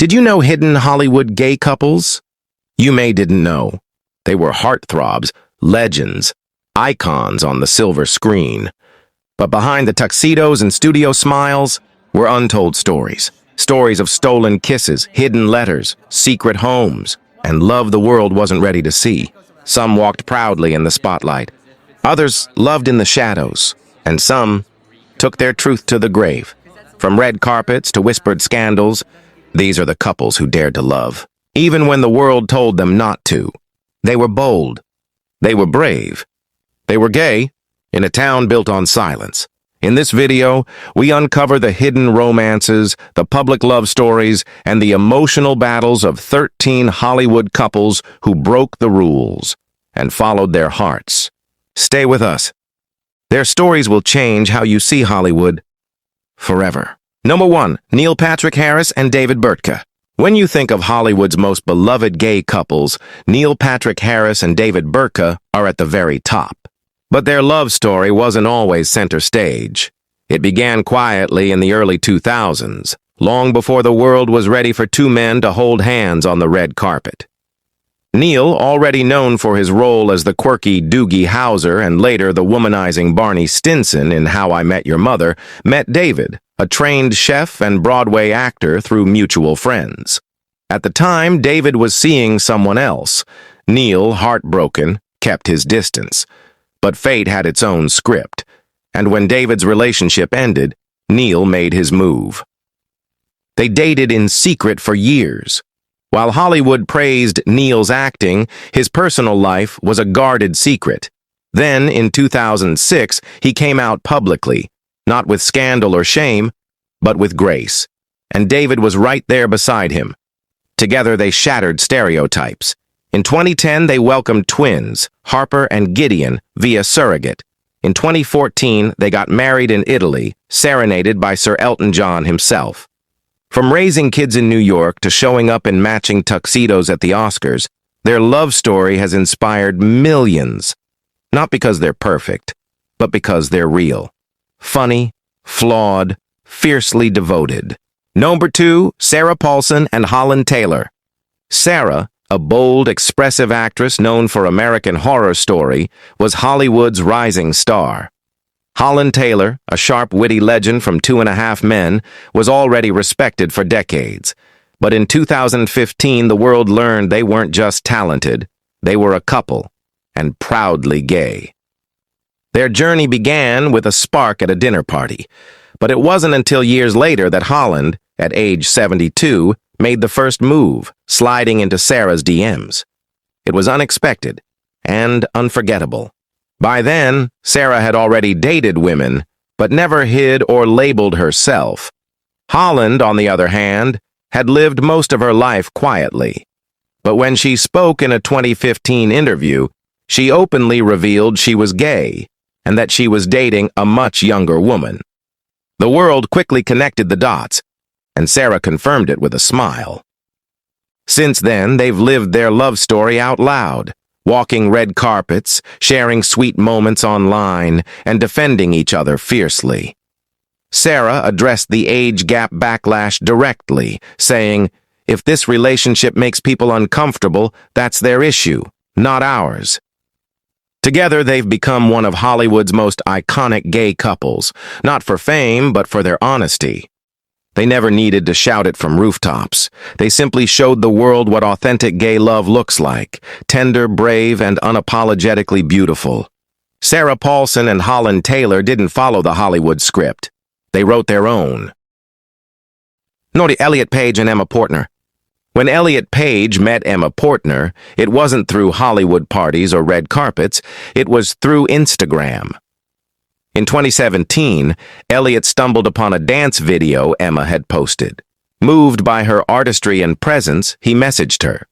Did you know hidden Hollywood gay couples? You may didn't know. They were heartthrobs, legends, icons on the silver screen. But behind the tuxedos and studio smiles were untold stories. Stories of stolen kisses, hidden letters, secret homes, and love the world wasn't ready to see. Some walked proudly in the spotlight. Others loved in the shadows. And some took their truth to the grave. From red carpets to whispered scandals, these are the couples who dared to love, even when the world told them not to. They were bold. They were brave. They were gay in a town built on silence. In this video, we uncover the hidden romances, the public love stories, and the emotional battles of 13 Hollywood couples who broke the rules and followed their hearts. Stay with us. Their stories will change how you see Hollywood forever. Number 1, Neil Patrick Harris and David Burka. When you think of Hollywood's most beloved gay couples, Neil Patrick Harris and David Burka are at the very top. But their love story wasn't always center stage. It began quietly in the early 2000s, long before the world was ready for two men to hold hands on the red carpet. Neil, already known for his role as the quirky Doogie Howser and later the womanizing Barney Stinson in How I Met Your Mother, met David, a trained chef and Broadway actor, through mutual friends. At the time, David was seeing someone else. Neil, heartbroken, kept his distance. But fate had its own script, and when David's relationship ended, Neil made his move. They dated in secret for years. While Hollywood praised Neil's acting, his personal life was a guarded secret. Then, in 2006, he came out publicly, not with scandal or shame, but with grace. And David was right there beside him. Together, they shattered stereotypes. In 2010, they welcomed twins, Harper and Gideon, via surrogate. In 2014, they got married in Italy, serenaded by Sir Elton John himself. From raising kids in New York to showing up in matching tuxedos at the Oscars, their love story has inspired millions. Not because they're perfect, but because they're real. Funny, flawed, fiercely devoted. Number 2, Sarah Pollson and Holland Taylor. Sarah, a bold, expressive actress known for American Horror Story, was Hollywood's rising star. Holland Taylor, a sharp, witty legend from 2.5 Men, was already respected for decades. But in 2015, the world learned they weren't just talented, they were a couple, and proudly gay. Their journey began with a spark at a dinner party, but it wasn't until years later that Holland, at age 72, made the first move, sliding into Sarah's DMs. It was unexpected and unforgettable. By then, Sarah had already dated women, but never hid or labeled herself. Holland, on the other hand, had lived most of her life quietly. But when she spoke in a 2015 interview, she openly revealed she was gay and that she was dating a much younger woman. The world quickly connected the dots, and Sarah confirmed it with a smile. Since then, they've lived their love story out loud, walking red carpets, sharing sweet moments online, and defending each other fiercely. Sarah addressed the age gap backlash directly, saying, "If this relationship makes people uncomfortable, that's their issue, not ours." Together, they've become one of Hollywood's most iconic gay couples, not for fame, but for their honesty. They never needed to shout it from rooftops. They simply showed the world what authentic gay love looks like, tender, brave, and unapologetically beautiful. Sarah Pollson and Holland Taylor didn't follow the Hollywood script. They wrote their own. Elliot Page and Emma Portner. When Elliot Page met Emma Portner, it wasn't through Hollywood parties or red carpets, it was through Instagram. In 2017, Elliot stumbled upon a dance video Emma had posted. Moved by her artistry and presence, he messaged her.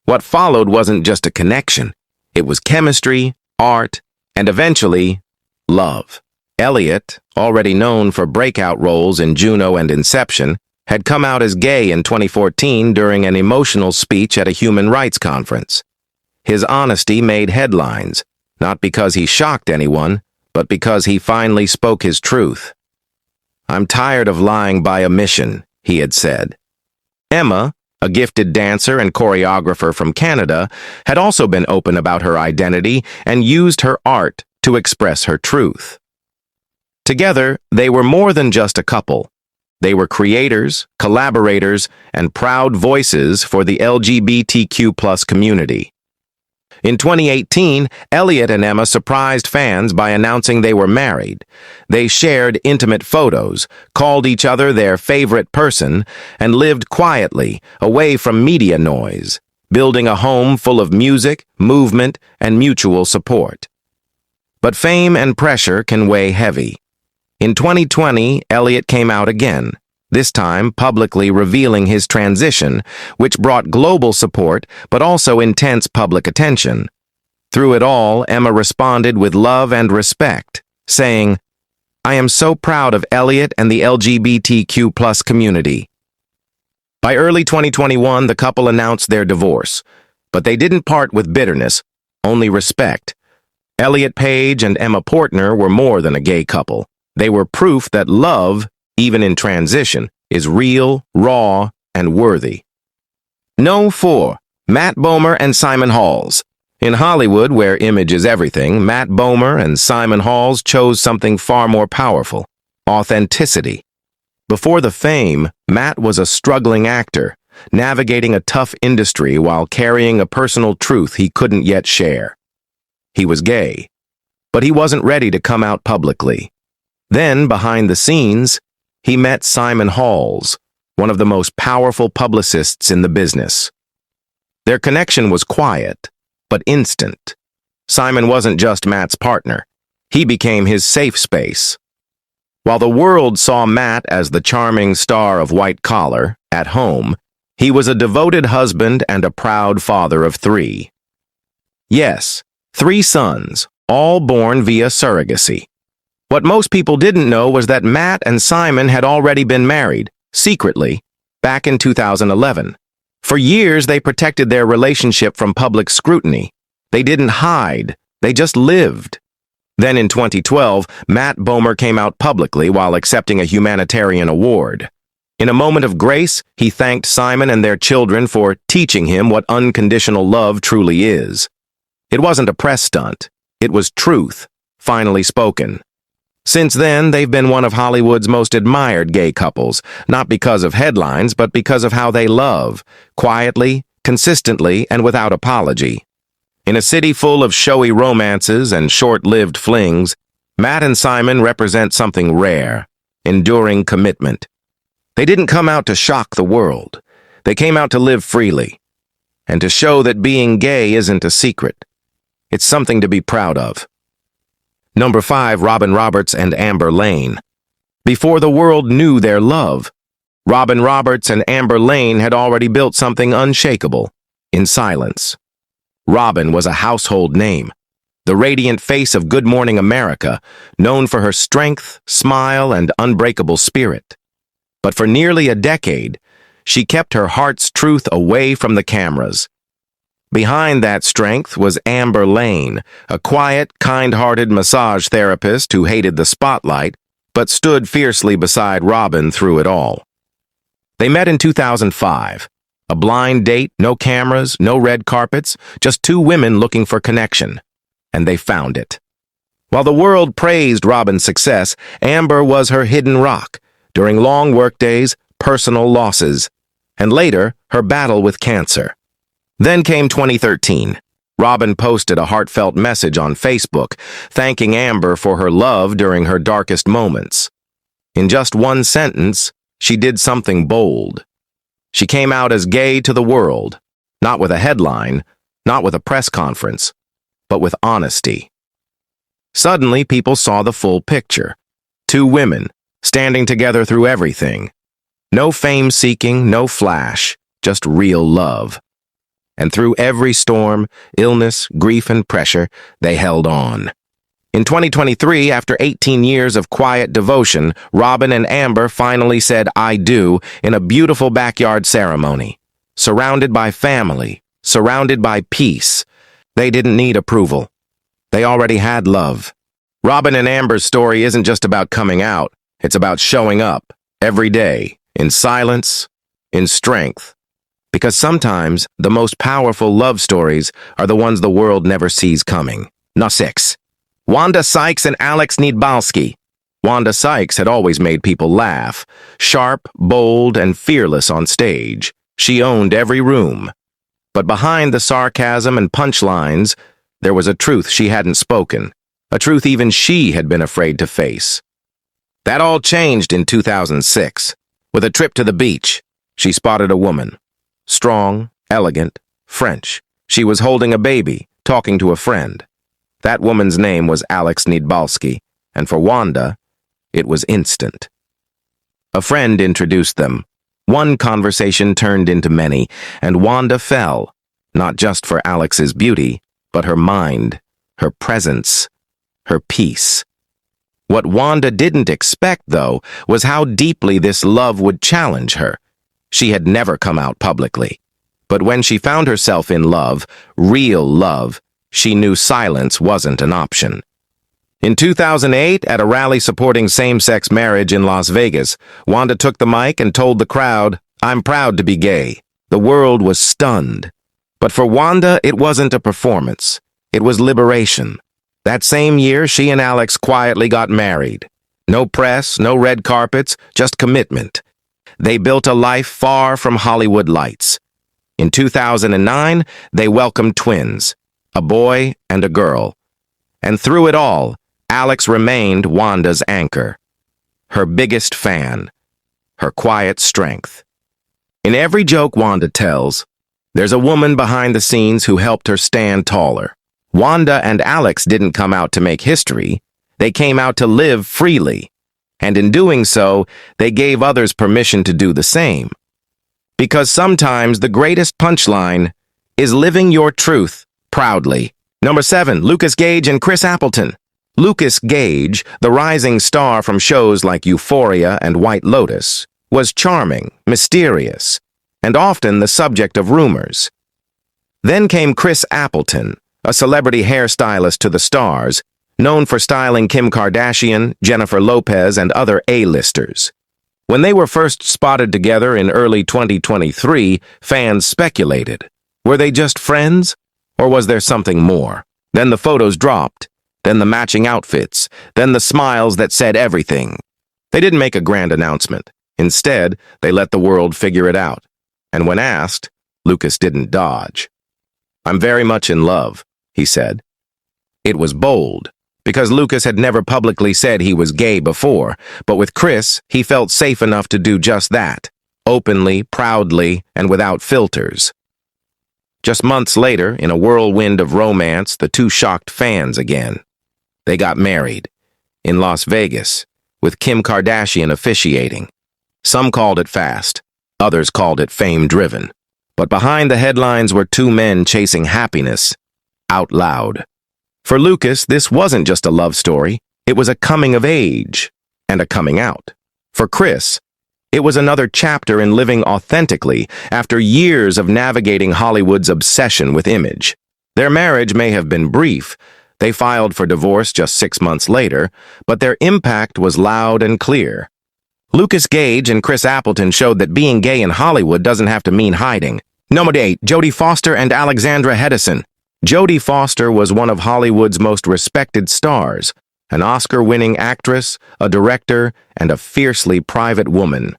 What followed wasn't just a connection. It was chemistry, art, and eventually, love. Elliot, already known for breakout roles in Juno and Inception, had come out as gay in 2014 during an emotional speech at a human rights conference. His honesty made headlines, not because he shocked anyone, but because he finally spoke his truth. "I'm tired of lying by omission," he had said. Emma, a gifted dancer and choreographer from Canada, had also been open about her identity and used her art to express her truth. Together, they were more than just a couple. They were creators, collaborators, and proud voices for the LGBTQ+ community. In 2018, Elliot and Emma surprised fans by announcing they were married. They shared intimate photos, called each other their favorite person, and lived quietly, away from media noise, building a home full of music, movement, and mutual support. But fame and pressure can weigh heavy. In 2020, Elliot came out again, this time publicly revealing his transition, which brought global support but also intense public attention. Through it all, Emma responded with love and respect, saying, "I am so proud of Elliot and the LGBTQ+ community." By early 2021, the couple announced their divorce, but they didn't part with bitterness, only respect. Elliot Page and Emma Portner were more than a gay couple. They were proof that love, even in transition, is real, raw, and worthy. No. 4. Matt Bulmer and Simon Halls. In Hollywood, where image is everything, Matt Bulmer and Simon Halls chose something far more powerful: authenticity. Before the fame, Matt was a struggling actor, navigating a tough industry while carrying a personal truth he couldn't yet share. He was gay, but he wasn't ready to come out publicly. Then, behind the scenes, he met Simon Halls, one of the most powerful publicists in the business. Their connection was quiet, but instant. Simon wasn't just Matt's partner. He became his safe space. While the world saw Matt as the charming star of White Collar, at home, he was a devoted husband and a proud father of 3. Yes, 3 sons, all born via surrogacy. What most people didn't know was that Matt and Simon had already been married, secretly, back in 2011. For years, they protected their relationship from public scrutiny. They didn't hide, they just lived. Then in 2012, Matt Bulmer came out publicly while accepting a humanitarian award. In a moment of grace, he thanked Simon and their children for teaching him what unconditional love truly is. It wasn't a press stunt. It was truth, finally spoken. Since then, they've been one of Hollywood's most admired gay couples, not because of headlines, but because of how they love, quietly, consistently, and without apology. In a city full of showy romances and short-lived flings, Matt and Simon represent something rare: enduring commitment. They didn't come out to shock the world. They came out to live freely, and to show that being gay isn't a secret. It's something to be proud of. Number 5, Robin Roberts and Amber Lane. Before the world knew their love, Robin Roberts and Amber Lane had already built something unshakable, in silence. Robin was a household name, the radiant face of Good Morning America, known for her strength, smile, and unbreakable spirit. But for nearly a decade, she kept her heart's truth away from the cameras. Behind that strength was Amber Lane, a quiet, kind-hearted massage therapist who hated the spotlight, but stood fiercely beside Robin through it all. They met in 2005. A blind date, no cameras, no red carpets, just 2 women looking for connection. And they found it. While the world praised Robin's success, Amber was her hidden rock during long workdays, personal losses, and later, her battle with cancer. Then came 2013. Robin posted a heartfelt message on Facebook, thanking Amber for her love during her darkest moments. In just 1 sentence, she did something bold. She came out as gay to the world, not with a headline, not with a press conference, but with honesty. Suddenly, people saw the full picture. 2 women, standing together through everything. No fame-seeking, no flash, just real love. And through every storm, illness, grief, and pressure, they held on. In 2023, after 18 years of quiet devotion, Robin and Amber finally said "I do" in a beautiful backyard ceremony. Surrounded by family, surrounded by peace. They didn't need approval. They already had love. Robin and Amber's story isn't just about coming out. It's about showing up, every day, in silence, in strength. Because sometimes the most powerful love stories are the ones the world never sees coming. No. 6. Wanda Sykes and Alex Nebolski. Wanda Sykes had always made people laugh. Sharp, bold, and fearless on stage. She owned every room. But behind the sarcasm and punchlines, there was a truth she hadn't spoken. A truth even she had been afraid to face. That all changed in 2006. With a trip to the beach, she spotted a woman. Strong, elegant, French. She was holding a baby, talking to a friend. That woman's name was Alex Nebolski, and for Wanda, it was instant. A friend introduced them. One conversation turned into many, and Wanda fell, not just for Alex's beauty, but her mind, her presence, her peace. What Wanda didn't expect, though, was how deeply this love would challenge her. She had never come out publicly. But when she found herself in love, real love, she knew silence wasn't an option. In 2008, at a rally supporting same-sex marriage in Las Vegas, Wanda took the mic and told the crowd, "I'm proud to be gay." The world was stunned. But for Wanda, it wasn't a performance. It was liberation. That same year, she and Alex quietly got married. No press, no red carpets, just commitment. They built a life far from Hollywood lights. In 2009, they welcomed twins, a boy and a girl. And through it all, Alex remained Wanda's anchor, her biggest fan, her quiet strength. In every joke Wanda tells, there's a woman behind the scenes who helped her stand taller. Wanda and Alex didn't come out to make history. They came out to live freely. And in doing so, they gave others permission to do the same. Because sometimes the greatest punchline is living your truth proudly. Number 7, Lucas Gage and Chris Appleton. Lucas Gage, the rising star from shows like Euphoria and White Lotus, was charming, mysterious, and often the subject of rumors. Then came Chris Appleton, a celebrity hairstylist to the stars, known for styling Kim Kardashian, Jennifer Lopez, and other A-listers. When they were first spotted together in early 2023, fans speculated. Were they just friends? Or was there something more? Then the photos dropped, then the matching outfits, then the smiles that said everything. They didn't make a grand announcement. Instead, they let the world figure it out. And when asked, Lucas didn't dodge. "I'm very much in love," he said. It was bold, because Lucas had never publicly said he was gay before, but with Chris, he felt safe enough to do just that, openly, proudly, and without filters. Just months later, in a whirlwind of romance, the two shocked fans again. They got married, in Las Vegas, with Kim Kardashian officiating. Some called it fast, others called it fame-driven. But behind the headlines were two men chasing happiness, out loud. For Lucas, this wasn't just a love story, it was a coming of age, and a coming out. For Chris, it was another chapter in living authentically after years of navigating Hollywood's obsession with image. Their marriage may have been brief. They filed for divorce just 6 months later, but their impact was loud and clear. Lucas Gage and Chris Appleton showed that being gay in Hollywood doesn't have to mean hiding. Number 8, Jodie Foster and Alexandra Hison. Jodie Foster was one of Hollywood's most respected stars, an Oscar-winning actress, a director, and a fiercely private woman.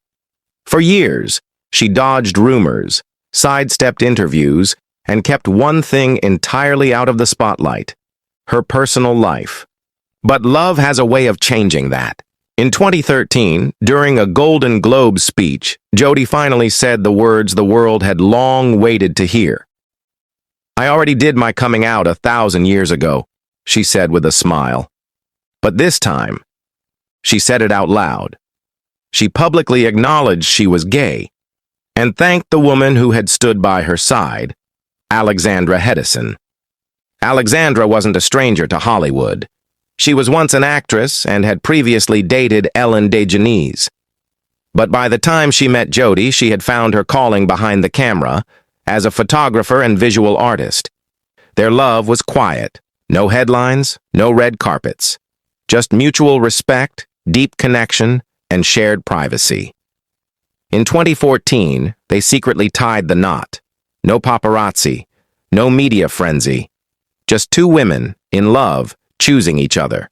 For years, she dodged rumors, sidestepped interviews, and kept one thing entirely out of the spotlight: her personal life. But love has a way of changing that. In 2013, during a Golden Globe speech, Jodie finally said the words the world had long waited to hear. "I already did my coming out 1,000 years ago," she said with a smile. But this time, she said it out loud. She publicly acknowledged she was gay, and thanked the woman who had stood by her side, Alexandra Hison. Alexandra wasn't a stranger to Hollywood. She was once an actress and had previously dated Ellen DeGeneres. But by the time she met Jodie, she had found her calling behind the camera as a photographer and visual artist. Their love was quiet, no headlines, no red carpets, just mutual respect, deep connection, and shared privacy. In 2014, they secretly tied the knot. No paparazzi, no media frenzy. Just two women, in love, choosing each other.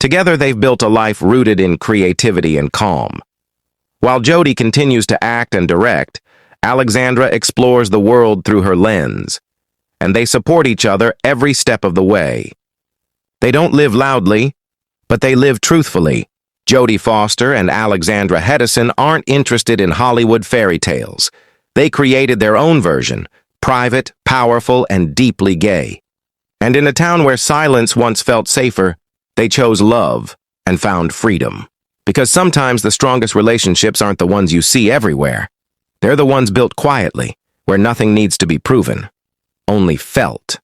Together they've built a life rooted in creativity and calm. While Jodie continues to act and direct, Alexandra explores the world through her lens, and they support each other every step of the way. They don't live loudly, but they live truthfully. Jodie Foster and Alexandra Hison aren't interested in Hollywood fairy tales. They created their own version, private, powerful, and deeply gay. And in a town where silence once felt safer, they chose love and found freedom. Because sometimes the strongest relationships aren't the ones you see everywhere. They're the ones built quietly, where nothing needs to be proven, only felt.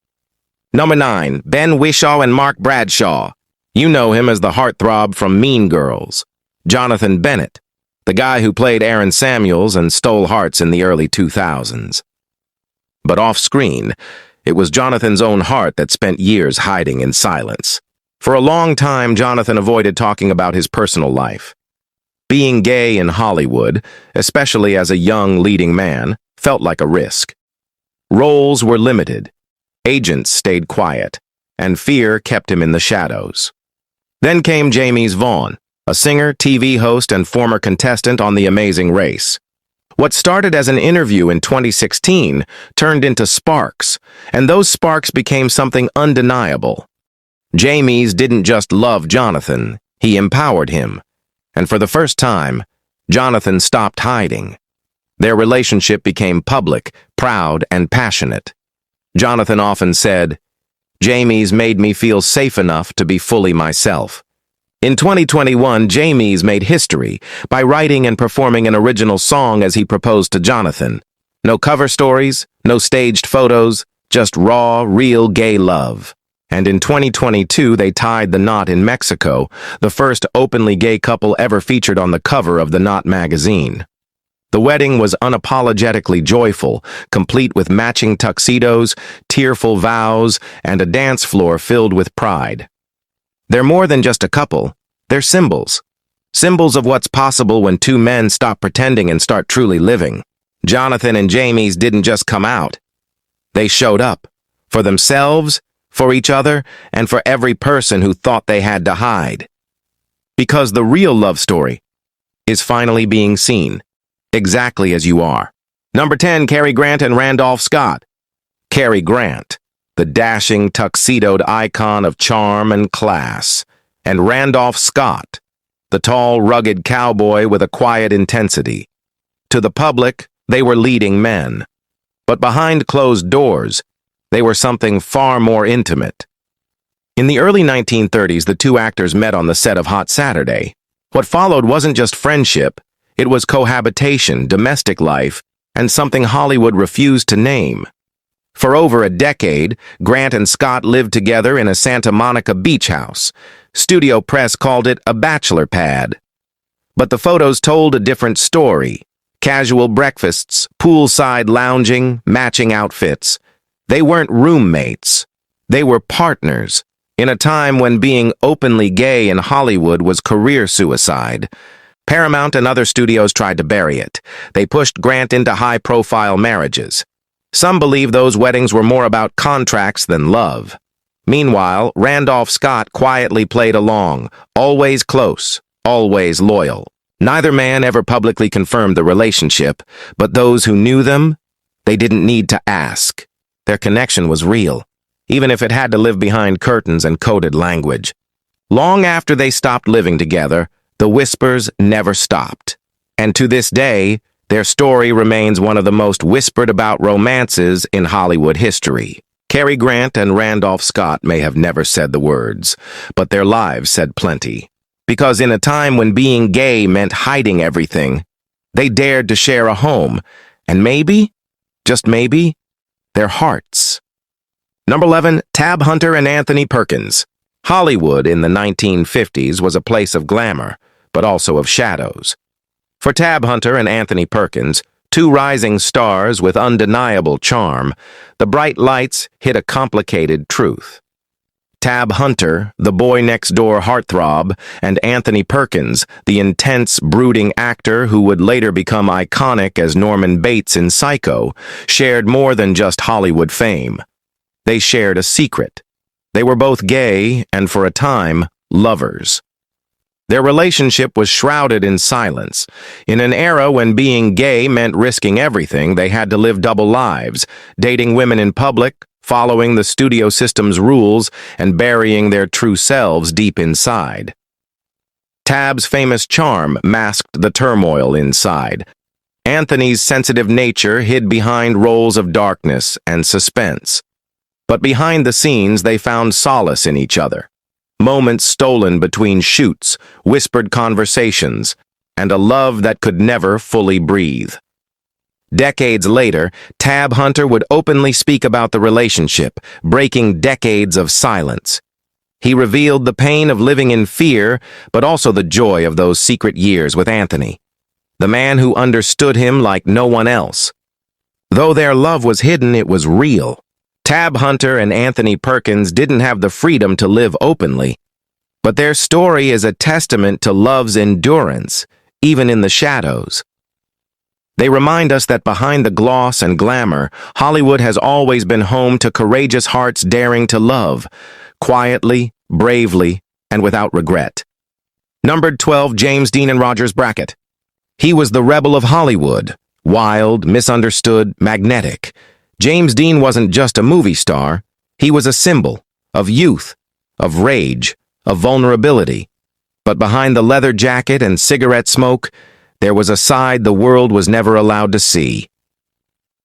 Number 9, Ben Wishaw and Mark Bradshaw. You know him as the heartthrob from Mean Girls. Jonathan Bennett, the guy who played Aaron Samuels and stole hearts in the early 2000s. But off-screen, it was Jonathan's own heart that spent years hiding in silence. For a long time, Jonathan avoided talking about his personal life. Being gay in Hollywood, especially as a young leading man, felt like a risk. Roles were limited, agents stayed quiet, and fear kept him in the shadows. Then came James Vaughn, a singer, TV host, and former contestant on The Amazing Race. What started as an interview in 2016 turned into sparks, and those sparks became something undeniable. James didn't just love Jonathan, he empowered him. And for the first time, Jonathan stopped hiding. Their relationship became public, proud, and passionate. Jonathan often said, "James made me feel safe enough to be fully myself." In 2021, James made history by writing and performing an original song as he proposed to Jonathan. No cover stories, no staged photos, just raw, real gay love. And in 2022, they tied the knot in Mexico, the first openly gay couple ever featured on the cover of the Knot magazine. The wedding was unapologetically joyful, complete with matching tuxedos, tearful vows, and a dance floor filled with pride. They're more than just a couple, they're symbols. Symbols of what's possible when two men stop pretending and start truly living. Jonathan and James didn't just come out. They showed up, for themselves, for each other, and for every person who thought they had to hide. Because the real love story is finally being seen, exactly as you are. Number 10, Cary Grant and Randolph Scott. Cary Grant, the dashing, tuxedoed icon of charm and class, and Randolph Scott, the tall, rugged cowboy with a quiet intensity. To the public, they were leading men. But behind closed doors, they were something far more intimate. In the early 1930s, the two actors met on the set of Hot Saturday. What followed wasn't just friendship, it was cohabitation, domestic life, and something Hollywood refused to name. For over a decade, Grant and Scott lived together in a Santa Monica beach house. Studio press called it a bachelor pad. But the photos told a different story. Casual breakfasts, poolside lounging, matching outfits. They weren't roommates. They were partners, in a time when being openly gay in Hollywood was career suicide. Paramount and other studios tried to bury it. They pushed Grant into high-profile marriages. Some believe those weddings were more about contracts than love. Meanwhile, Randolph Scott quietly played along, always close, always loyal. Neither man ever publicly confirmed the relationship, but those who knew them, they didn't need to ask. Their connection was real, even if it had to live behind curtains and coded language. Long after they stopped living together, the whispers never stopped. And to this day, their story remains one of the most whispered-about romances in Hollywood history. Cary Grant and Randolph Scott may have never said the words, but their lives said plenty. Because in a time when being gay meant hiding everything, they dared to share a home, and maybe, just maybe, their hearts. Number 11, Tab Hunter and Anthony Perkins. Hollywood in the 1950s was a place of glamour, but also of shadows. For Tab Hunter and Anthony Perkins, two rising stars with undeniable charm, the bright lights hid a complicated truth. Tab Hunter, the boy-next-door heartthrob, and Anthony Perkins, the intense, brooding actor who would later become iconic as Norman Bates in Psycho, shared more than just Hollywood fame. They shared a secret. They were both gay and, for a time, lovers. Their relationship was shrouded in silence. In an era when being gay meant risking everything, they had to live double lives, dating women in public, following the studio system's rules, and burying their true selves deep inside. Tab's famous charm masked the turmoil inside. Anthony's sensitive nature hid behind roles of darkness and suspense. But behind the scenes, they found solace in each other. Moments stolen between shoots, whispered conversations, and a love that could never fully breathe. Decades later, Tab Hunter would openly speak about the relationship, breaking decades of silence. He revealed the pain of living in fear, but also the joy of those secret years with Anthony, the man who understood him like no one else. Though their love was hidden, it was real. Tab Hunter and Anthony Perkins didn't have the freedom to live openly, but their story is a testament to love's endurance, even in the shadows. They remind us that behind the gloss and glamour, Hollywood has always been home to courageous hearts daring to love, quietly, bravely, and without regret. Numbered 12, James Dean and Rogers Brackett. He was the rebel of Hollywood, wild, misunderstood, magnetic. James Dean wasn't just a movie star, he was a symbol of youth, of rage, of vulnerability. But behind the leather jacket and cigarette smoke, there was a side the world was never allowed to see.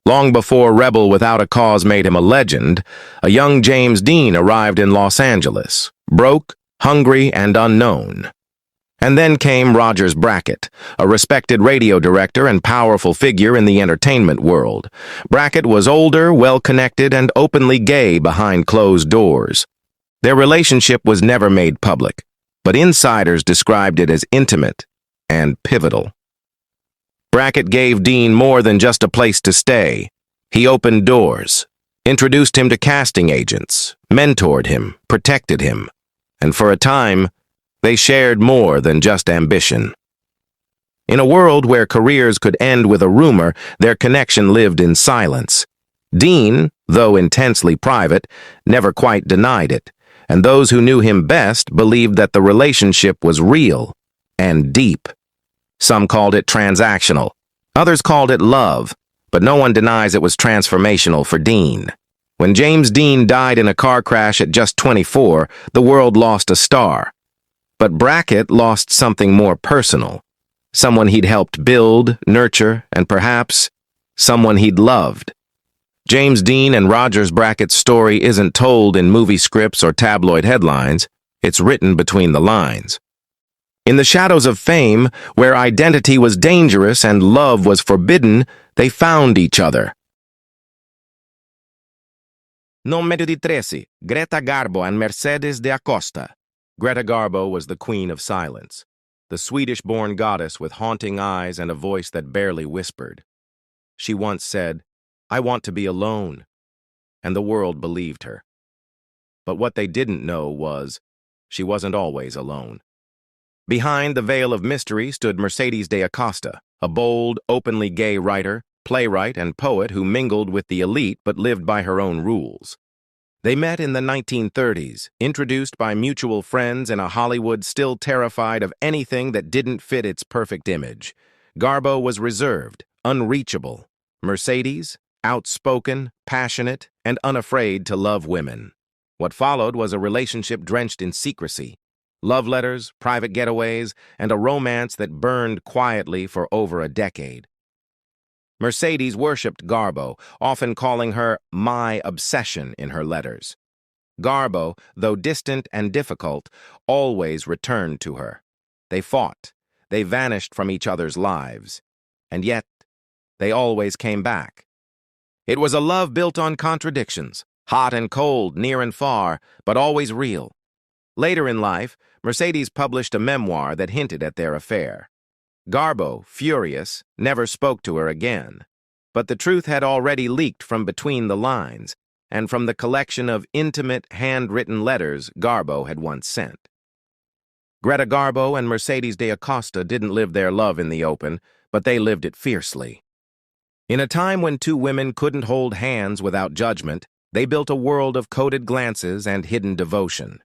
Long before Rebel Without a Cause made him a legend, a young James Dean arrived in Los Angeles, broke, hungry, and unknown. And then came Rogers Brackett, a respected radio director and powerful figure in the entertainment world. Brackett was older, well-connected, and openly gay behind closed doors. Their relationship was never made public, but insiders described it as intimate and pivotal. Brackett gave Dean more than just a place to stay. He opened doors, introduced him to casting agents, mentored him, protected him, and for a time, they shared more than just ambition. In a world where careers could end with a rumor, their connection lived in silence. Dean, though intensely private, never quite denied it, and those who knew him best believed that the relationship was real and deep. Some called it transactional. Others called it love, but no one denies it was transformational for Dean. When James Dean died in a car crash at just 24, the world lost a star. But Brackett lost something more personal. Someone he'd helped build, nurture, and perhaps someone he'd loved. James Dean and Rogers Brackett's story isn't told in movie scripts or tabloid headlines. It's written between the lines. In the shadows of fame, where identity was dangerous and love was forbidden, they found each other. Numero 13, Greta Garbo and Mercedes Deacosta. Greta Garbo was the queen of silence, the Swedish-born goddess with haunting eyes and a voice that barely whispered. She once said, "I want to be alone," and the world believed her. But what they didn't know was, she wasn't always alone. Behind the veil of mystery stood Mercedes Deacosta, a bold, openly gay writer, playwright, and poet who mingled with the elite but lived by her own rules. They met in the 1930s, introduced by mutual friends in a Hollywood still terrified of anything that didn't fit its perfect image. Garbo was reserved, unreachable. Mercedes, outspoken, passionate, and unafraid to love women. What followed was a relationship drenched in secrecy. Love letters, private getaways, and a romance that burned quietly for over a decade. Mercedes worshipped Garbo, often calling her "my obsession" in her letters. Garbo, though distant and difficult, always returned to her. They fought. They vanished from each other's lives. And yet, they always came back. It was a love built on contradictions, hot and cold, near and far, but always real. Later in life, Mercedes published a memoir that hinted at their affair. Garbo, furious, never spoke to her again. But the truth had already leaked from between the lines. and from the collection of intimate, handwritten letters Garbo had once sent. Greta Garbo and Mercedes Deacosta didn't live their love in the open, but they lived it fiercely. In a time when two women couldn't hold hands without judgment, they built a world of coded glances and hidden devotion.